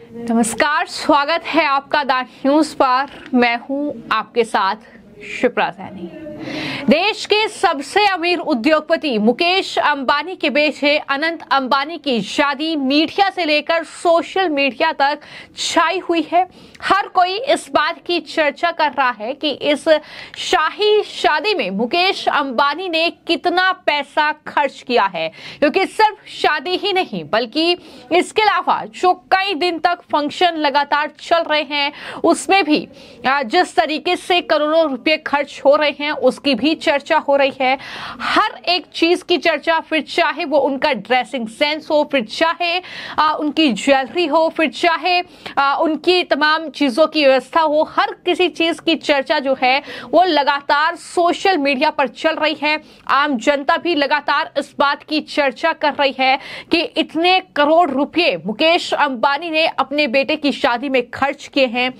नमस्कार, स्वागत है आपका द न्यूज पर। मैं हूं आपके साथ शिप्रा सैनी। देश के सबसे अमीर उद्योगपति मुकेश अंबानी के बेटे अनंत अंबानी की शादी मीडिया से लेकर सोशल मीडिया तक छाई हुई है। हर कोई इस बात की चर्चा कर रहा है कि इस शाही शादी में मुकेश अंबानी ने कितना पैसा खर्च किया है, क्योंकि सिर्फ शादी ही नहीं बल्कि इसके अलावा जो कई दिन तक फंक्शन लगातार चल रहे हैं उसमें भी जिस तरीके से करोड़ों रुपए खर्च हो रहे हैं उसकी भी चर्चा हो रही है। हर एक चीज की चर्चा, फिर चाहे वो उनका ड्रेसिंग सेंस हो, फिर चाहे उनकी ज्वेलरी हो, फिर चाहे उनकी तमाम चीजों की व्यवस्था हो, हर किसी चीज की चर्चा जो है वो लगातार सोशल मीडिया पर चल रही है। आम जनता भी लगातार इस बात की चर्चा कर रही है कि इतने करोड़ रुपए मुकेश अंबानी ने अपने बेटे की शादी में खर्च किए हैं,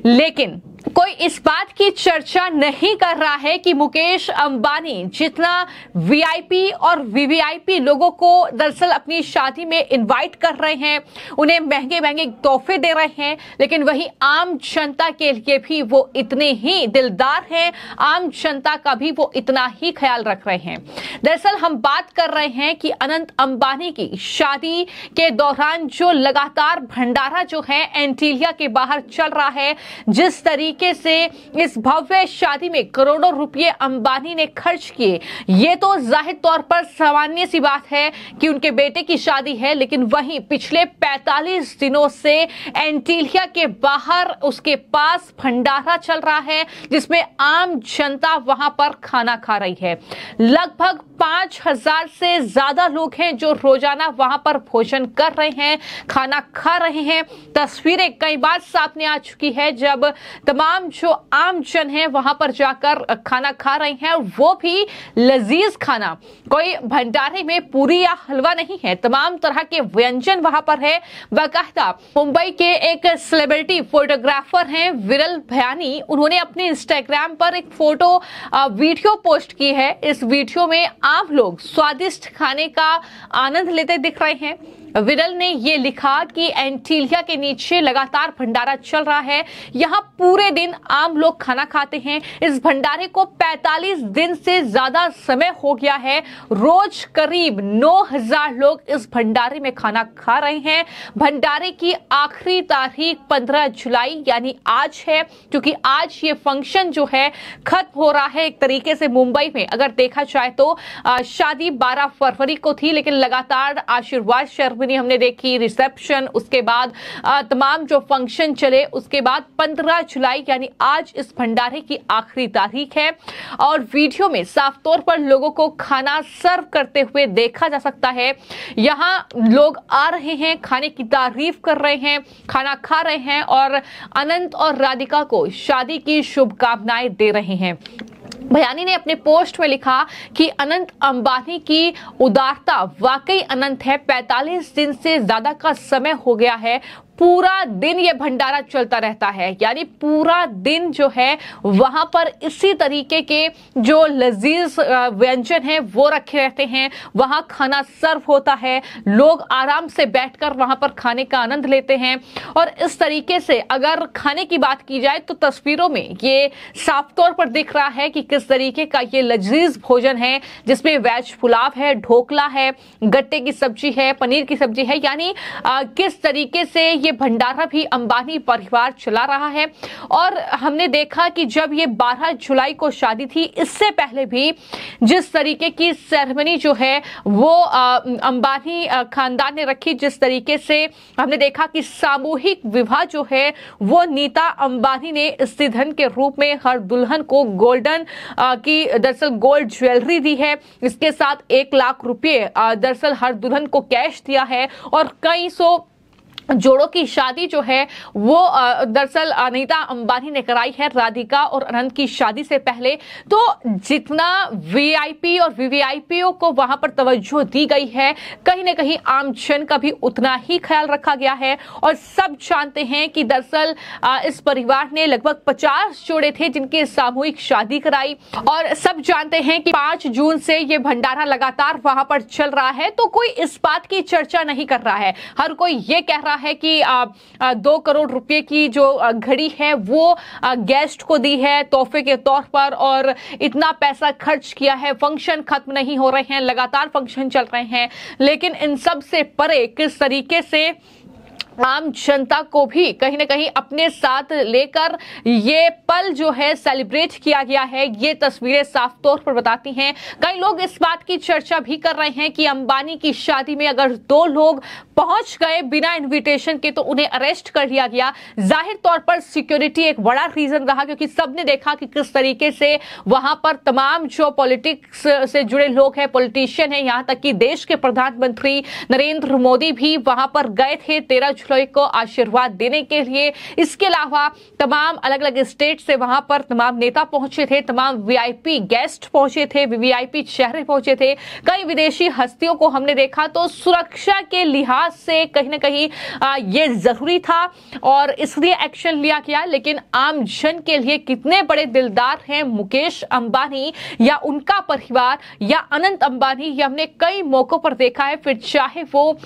लेकिन कोई इस बात की चर्चा नहीं कर रहा है कि मुकेश अंबानी जितना वीआईपी और वीवीआईपी लोगों को दरअसल अपनी शादी में इनवाइट कर रहे हैं, उन्हें महंगे महंगे तोहफे दे रहे हैं, लेकिन वही आम जनता के लिए भी वो इतने ही दिलदार हैं, आम जनता का भी वो इतना ही ख्याल रख रहे हैं। दरअसल हम बात कर रहे हैं कि अनंत अंबानी की शादी के दौरान जो लगातार भंडारा जो है एंटीलिया के बाहर चल रहा है, जिस तरीके से इस भव्य शादी में करोड़ों रुपए अंबानी ने खर्च किए, ये तो जाहिर तौर पर सामान्य सी बात है कि उनके बेटे की शादी है, लेकिन वहीं पिछले 45 दिनों से एंटीलिया के बाहर उसके पास भंडारा चल रहा है, जिसमें आम जनता वहां पर खाना खा रही है। लगभग 5000 से ज्यादा लोग हैं जो रोजाना वहां पर भोजन कर रहे हैं, खाना खा रहे हैं। तस्वीरें कई बार सामने आ चुकी है जब तमाम जो आम जन है वहां पर जाकर खाना खा रहे हैं, वो भी लजीज खाना, कोई भंडारे में पूरी या हलवा नहीं है, तमाम तरह के व्यंजन वहां पर है। बाकायदा मुंबई के एक सेलिब्रिटी फोटोग्राफर हैं विरल भयानी, उन्होंने अपने इंस्टाग्राम पर एक फोटो वीडियो पोस्ट की है। इस वीडियो में आम लोग स्वादिष्ट खाने का आनंद लेते दिख रहे हैं। विरल ने ये लिखा कि एंटीलिया के नीचे लगातार भंडारा चल रहा है, यहाँ पूरे दिन आम लोग खाना खाते हैं। इस भंडारे को 45 दिन से ज्यादा समय हो गया है। रोज करीब 9000 लोग इस भंडारे में खाना खा रहे हैं। भंडारे की आखिरी तारीख 15 जुलाई यानी आज है, क्योंकि आज ये फंक्शन जो है खत्म हो रहा है। एक तरीके से मुंबई में अगर देखा जाए तो शादी 12 फरवरी को थी, लेकिन लगातार आशीर्वाद सेरेमनी हमने देखी, रिसेप्शन, उसके बाद तमाम जो फंक्शन चले, उसके बाद 15 जुलाई यानी आज इस भंडारे की आखिरी तारीख है। और वीडियो में साफ तौर पर लोगों को खाना सर्व करते हुए देखा जा सकता है। यहाँ लोग आ रहे हैं, खाने की तारीफ कर रहे हैं, खाना खा रहे हैं और अनंत और राधिका को शादी की शुभकामनाएं दे रहे हैं। भयानी ने अपने पोस्ट में लिखा कि अनंत अंबानी की उदारता वाकई अनंत है। 45 दिन से ज्यादा का समय हो गया है, पूरा दिन ये भंडारा चलता रहता है, यानी पूरा दिन जो है वहां पर इसी तरीके के जो लजीज व्यंजन है वो रखे रहते हैं, वहां खाना सर्व होता है, लोग आराम से बैठकर वहां पर खाने का आनंद लेते हैं। और इस तरीके से अगर खाने की बात की जाए तो तस्वीरों में ये साफ तौर पर दिख रहा है कि किस तरीके का ये लजीज भोजन है, जिसमें वेज पुलाव है, ढोकला है, गट्टे की सब्जी है, पनीर की सब्जी है, यानी किस तरीके से ये भंडारा भी अंबानी परिवार चला रहा है। और हमने देखा कि जब ये 12 जुलाई को शादी थी, इससे पहले भी जिस तरीके की सेरेमनी जो है वो अंबानी खानदान ने रखी, जिस तरीके से हमने देखा कि सामूहिक विवाह जो है वो नीता अंबानी ने स्त्रीधन के रूप में हर दुल्हन को गोल्डन की दरअसल गोल्ड ज्वेलरी दी है। इसके साथ 1 लाख रुपए दरअसल हर दुल्हन को कैश दिया है और कई सौ जोड़ों की शादी जो है वो दरअसल अनीता अंबानी ने कराई है राधिका और अनंत की शादी से पहले। तो जितना वीआईपी और वीवीआईपीओ को वहां पर तवज्जो दी गई है, कहीं ना कहीं आम जन का भी उतना ही ख्याल रखा गया है। और सब जानते हैं कि दरअसल इस परिवार ने लगभग 50 जोड़े थे जिनकी सामूहिक शादी कराई, और सब जानते हैं कि 5 जून से ये भंडारा लगातार वहां पर चल रहा है। तो कोई इस बात की चर्चा नहीं कर रहा है, हर कोई ये कह रहा रहा है कि 2 करोड़ रुपए की जो घड़ी है वो गेस्ट को दी है तोहफे के तौर पर, और इतना पैसा खर्च किया है, फंक्शन खत्म नहीं हो रहे हैं, लगातार फंक्शन चल रहे हैं। लेकिन इन सब से परे किस तरीके से आम जनता को भी कहीं ना कहीं अपने साथ लेकर ये पल जो है सेलिब्रेट किया गया है, ये तस्वीरें साफ तौर पर बताती हैं। कई लोग इस बात की चर्चा भी कर रहे हैं कि अंबानी की शादी में अगर 2 लोग पहुंच गए बिना इनविटेशन के तो उन्हें अरेस्ट कर लिया गया। जाहिर तौर पर सिक्योरिटी एक बड़ा रीजन रहा, क्योंकि सबने देखा कि किस तरीके से वहां पर तमाम जो पॉलिटिक्स से जुड़े लोग हैं, पॉलिटिशियन हैं, यहां तक कि देश के प्रधानमंत्री नरेंद्र मोदी भी वहां पर गए थे 13 जुलाई को आशीर्वाद देने के लिए। इसके अलावा तमाम अलग अलग स्टेट से वहां पर तमाम नेता पहुंचे थे, तमाम वीआईपी गेस्ट पहुंचे थे, वीवीआईपी चेहरे पहुंचे थे, कई विदेशी हस्तियों को हमने देखा। तो सुरक्षा के लिहाज से कहीं ना कहीं ये जरूरी था और इसलिए एक्शन लिया गया। लेकिन आम जन के लिए कितने बड़े दिलदार हैं मुकेश अंबानी या उनका परिवार या अनंत अंबानी, ये हमने कई मौकों पर देखा है। फिर चाहे वो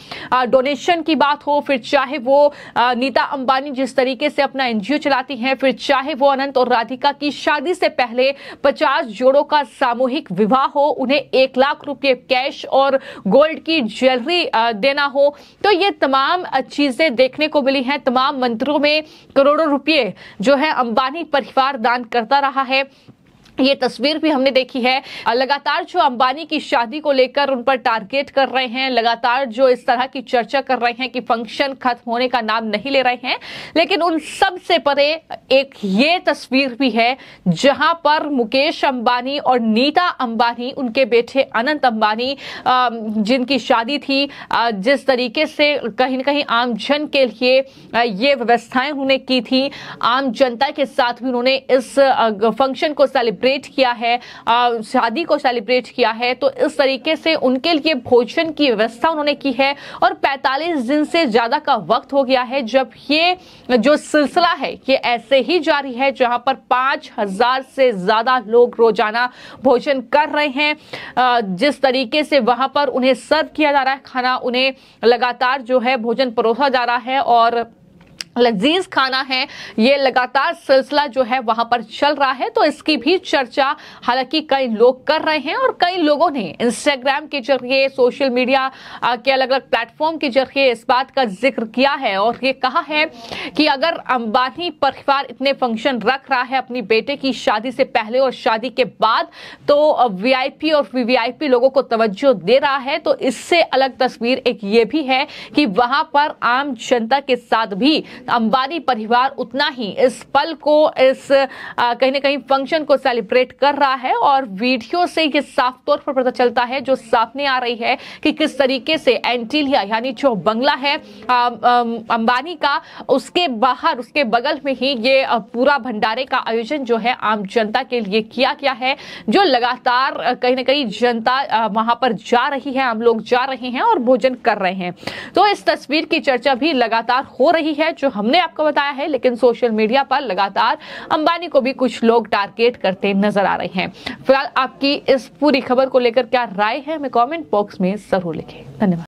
डोनेशन की बात हो, फिर चाहे वो नीता अंबानी जिस तरीके से अपना एनजीओ चलाती हैं, फिर चाहे वो अनंत और राधिका की शादी से पहले 50 जोड़ों का सामूहिक विवाह हो, उन्हें 1 लाख रुपए कैश और गोल्ड की ज्वेलरी देना हो, तो ये तमाम चीजें देखने को मिली हैं। तमाम मंत्रों में करोड़ों रुपए जो है अंबानी परिवार दान करता रहा है। ये तस्वीर भी हमने देखी है। लगातार जो अंबानी की शादी को लेकर उन पर टारगेट कर रहे हैं, लगातार जो इस तरह की चर्चा कर रहे हैं कि फंक्शन खत्म होने का नाम नहीं ले रहे हैं। लेकिन उन सब से परे एक ये तस्वीर भी है जहां पर मुकेश अंबानी और नीता अंबानी, उनके बेटे अनंत अंबानी, जिनकी शादी थी, जिस तरीके से कहीं ना कहीं आम जन के लिए ये व्यवस्थाएं उन्होंने की थी, आम जनता के साथ भी उन्होंने इस फंक्शन को सेलिब्रेट किया है, शादी को सेलिब्रेट किया है। तो इस तरीके से उनके लिए भोजन की व्यवस्था उन्होंने की है। और 45 दिन से ज्यादा का वक्त हो गया है जब ये जो सिलसिला है ये ऐसे ही जारी है, जहां पर 5000 से ज्यादा लोग रोजाना भोजन कर रहे हैं। जिस तरीके से वहां पर उन्हें सर्व किया जा रहा है खाना, उन्हें लगातार जो है भोजन परोसा जा रहा है और लजीज खाना है, ये लगातार सिलसिला जो है वहां पर चल रहा है। तो इसकी भी चर्चा हालांकि कई लोग कर रहे हैं और कई लोगों ने इंस्टाग्राम के जरिए, सोशल मीडिया के अलग अलग प्लेटफॉर्म के जरिए इस बात का जिक्र किया है और ये कहा है कि अगर अंबानी परिवार इतने फंक्शन रख रहा है अपनी बेटे की शादी से पहले और शादी के बाद, तो वीआईपी और वीवीआईपी लोगों को तवज्जो दे रहा है, तो इससे अलग तस्वीर एक ये भी है कि वहां पर आम जनता के साथ भी अंबानी परिवार उतना ही इस पल को, इस कहीं ना कहीं फंक्शन को सेलिब्रेट कर रहा है। और वीडियो से ये साफ तौर पर पता चलता है, जो सामने आ रही है, कि किस तरीके से एंटीलिया यानी जो बंगला है अंबानी का, उसके बाहर, उसके बगल में ही ये पूरा भंडारे का आयोजन जो है आम जनता के लिए किया गया है, जो लगातार कहीं ना कहीं जनता वहां पर जा रही है, आम लोग जा रहे हैं और भोजन कर रहे हैं। तो इस तस्वीर की चर्चा भी लगातार हो रही है, जो हमने आपको बताया है। लेकिन सोशल मीडिया पर लगातार अंबानी को भी कुछ लोग टारगेट करते नजर आ रहे हैं। फिलहाल आपकी इस पूरी खबर को लेकर क्या राय है, हमें कमेंट बॉक्स में जरूर लिखें। धन्यवाद।